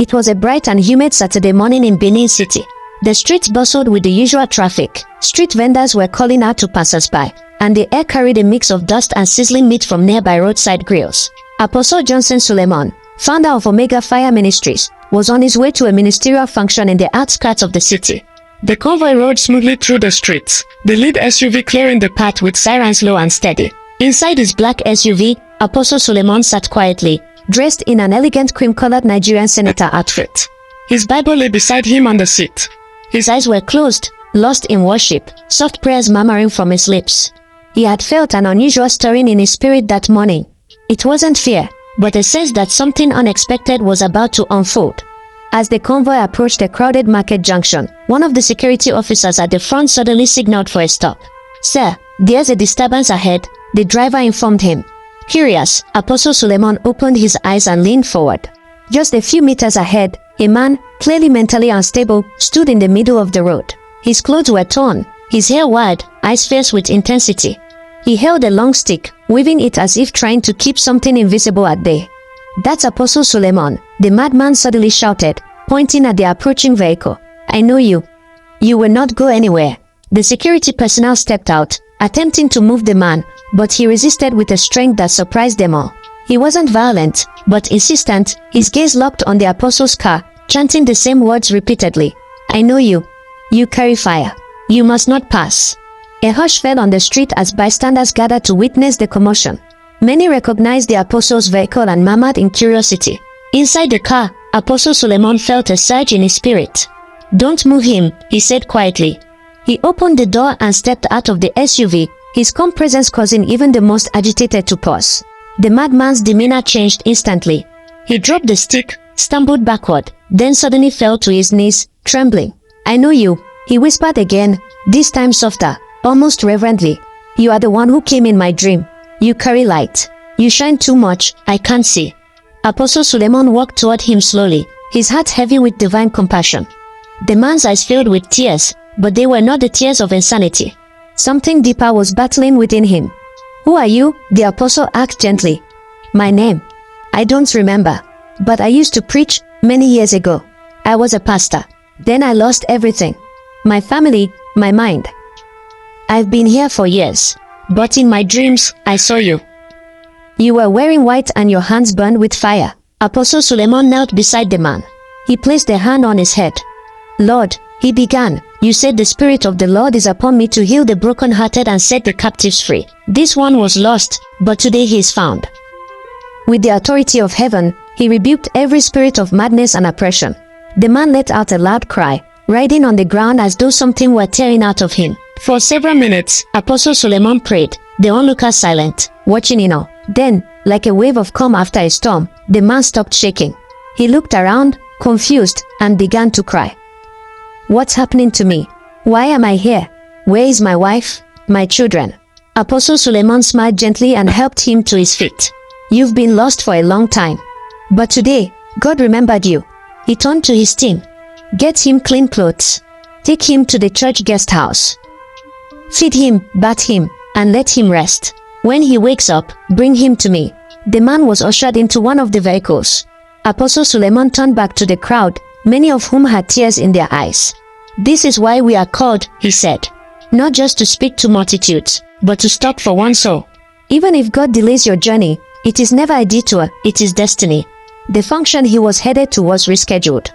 It was a bright and humid Saturday morning in Benin City. The streets bustled with the usual traffic. Street vendors were calling out to passers-by, and the air carried a mix of dust and sizzling meat from nearby roadside grills. Apostle Johnson Suleman, founder of Omega Fire Ministries, was on his way to a ministerial function in the outskirts of the city. The convoy rode smoothly through the streets, the lead SUV clearing the path with sirens low and steady. Inside his black SUV, Apostle Suleman sat quietly, dressed in an elegant cream-colored Nigerian senator outfit. His Bible lay beside him on the seat. His eyes were closed, lost in worship, soft prayers murmuring from his lips. He had felt an unusual stirring in his spirit that morning. It wasn't fear, but a sense that something unexpected was about to unfold. As the convoy approached a crowded market junction, one of the security officers at the front suddenly signaled for a stop. "Sir, there's a disturbance ahead," the driver informed him. Curious, Apostle Suleman opened his eyes and leaned forward. Just a few meters ahead, a man, clearly mentally unstable, stood in the middle of the road. His clothes were torn, his hair wild, eyes fierce with intensity. He held a long stick, waving it as if trying to keep something invisible at bay. "That's Apostle Suleman," the madman suddenly shouted, pointing at the approaching vehicle. "I know you. You will not go anywhere." The security personnel stepped out, attempting to move the man, but he resisted with a strength that surprised them all. He wasn't violent, but insistent, his gaze locked on the apostle's car, chanting the same words repeatedly. "I know you. You carry fire. You must not pass." A hush fell on the street as bystanders gathered to witness the commotion. Many recognized the apostle's vehicle and murmured in curiosity. Inside the car, Apostle Suleman felt a surge in his spirit. "Don't move him," he said quietly. He opened the door and stepped out of the SUV, his calm presence causing even the most agitated to pause. The madman's demeanor changed instantly. He dropped the stick, stumbled backward, then suddenly fell to his knees, trembling. "I know you," he whispered again, this time softer, almost reverently. "You are the one who came in my dream. You carry light. You shine too much, I can't see." Apostle Suleman walked toward him slowly, his heart heavy with divine compassion. The man's eyes filled with tears, but they were not the tears of insanity. Something deeper was battling within him. "Who are you?" the apostle asked gently. "My name? I don't remember. But I used to preach many years ago. I was a pastor. Then I lost everything. My family, my mind. I've been here for years. But in my dreams, I saw you. You were wearing white and your hands burned with fire." Apostle Suleman knelt beside the man. He placed a hand on his head. "Lord," he began, "you said the Spirit of the Lord is upon me to heal the brokenhearted and set the captives free. This one was lost, but today he is found." With the authority of heaven, he rebuked every spirit of madness and oppression. The man let out a loud cry, writhing on the ground as though something were tearing out of him. For several minutes, Apostle Suleman prayed, the onlookers silent, watching in awe. Then, like a wave of calm after a storm, the man stopped shaking. He looked around, confused, and began to cry. "What's happening to me? Why am I here? Where is my wife, my children?" Apostle Suleman smiled gently and helped him to his feet. "You've been lost for a long time. But today, God remembered you." He turned to his team. "Get him clean clothes. Take him to the church guest house. Feed him, bath him, and let him rest. When he wakes up, bring him to me." The man was ushered into one of the vehicles. Apostle Suleman turned back to the crowd, many of whom had tears in their eyes. "This is why we are called," he said. "Not just to speak to multitudes, but to stop for one soul. Even if God delays your journey, it is never a detour, it is destiny." The function he was headed to was rescheduled.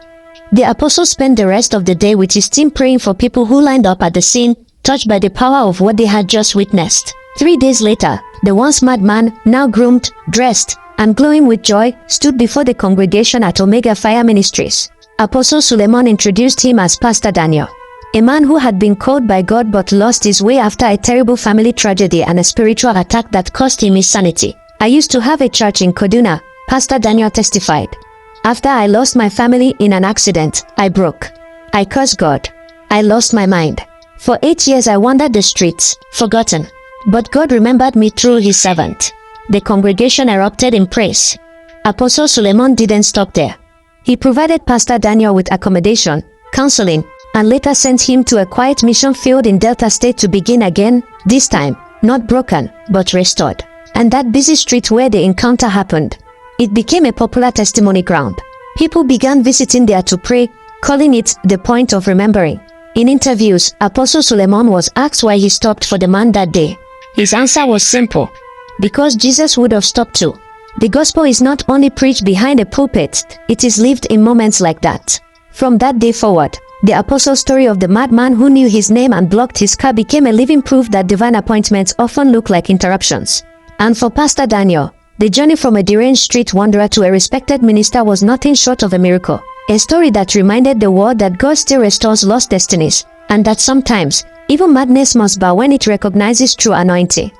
The apostle spent the rest of the day with his team praying for people who lined up at the scene, touched by the power of what they had just witnessed. 3 days later, the once madman, now groomed, dressed, and glowing with joy, stood before the congregation at Omega Fire Ministries. Apostle Suleman introduced him as Pastor Daniel, a man who had been called by God but lost his way after a terrible family tragedy and a spiritual attack that cost him his sanity. "I used to have a church in Kaduna," Pastor Daniel testified. "After I lost my family in an accident, I broke. I cursed God. I lost my mind. For 8 years I wandered the streets, forgotten. But God remembered me through his servant." The congregation erupted in praise. Apostle Suleman didn't stop there. He provided Pastor Daniel with accommodation, counseling, and later sent him to a quiet mission field in Delta State to begin again, this time, not broken, but restored. And that busy street where the encounter happened, it became a popular testimony ground. People began visiting there to pray, calling it the point of remembering. In interviews, Apostle Suleman was asked why he stopped for the man that day. His answer was simple. Because Jesus would have stopped too. The gospel is not only preached behind a pulpit, it is lived in moments like that. From that day forward, the apostle story of the madman who knew his name and blocked his car became a living proof that divine appointments often look like interruptions. And for Pastor Daniel, the journey from a deranged street wanderer to a respected minister was nothing short of a miracle. A story that reminded the world that God still restores lost destinies, and that sometimes, even madness must bow when it recognizes true anointing.